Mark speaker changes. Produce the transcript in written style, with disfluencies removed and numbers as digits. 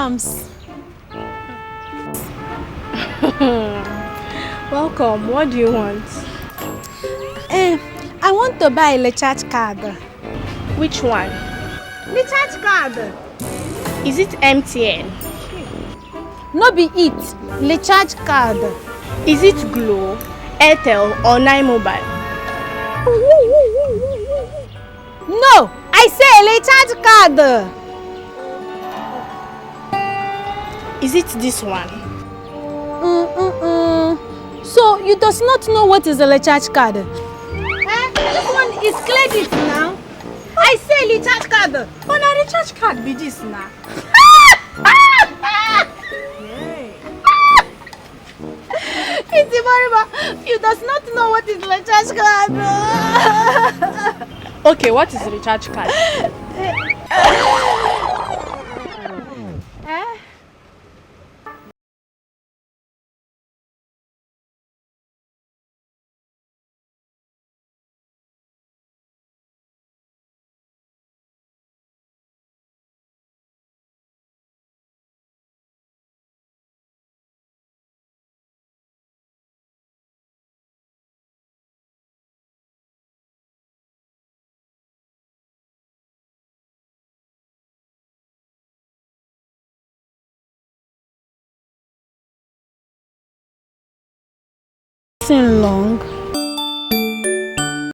Speaker 1: Palms.
Speaker 2: Welcome. What do you want?
Speaker 1: I want to buy a recharge card.
Speaker 2: Which one?
Speaker 1: Recharge card.
Speaker 2: Is it MTN?
Speaker 1: No be it. Recharge card.
Speaker 2: Is it Glow, Airtel or 9 Mobile?
Speaker 1: No, I say a recharge card.
Speaker 2: Is it this one?
Speaker 1: So you does not know what is a recharge card? This one is credit now. I say recharge card.
Speaker 3: On a recharge card be this now.
Speaker 1: You does not know what is recharge card.
Speaker 2: Okay, what is recharge card?
Speaker 1: Long.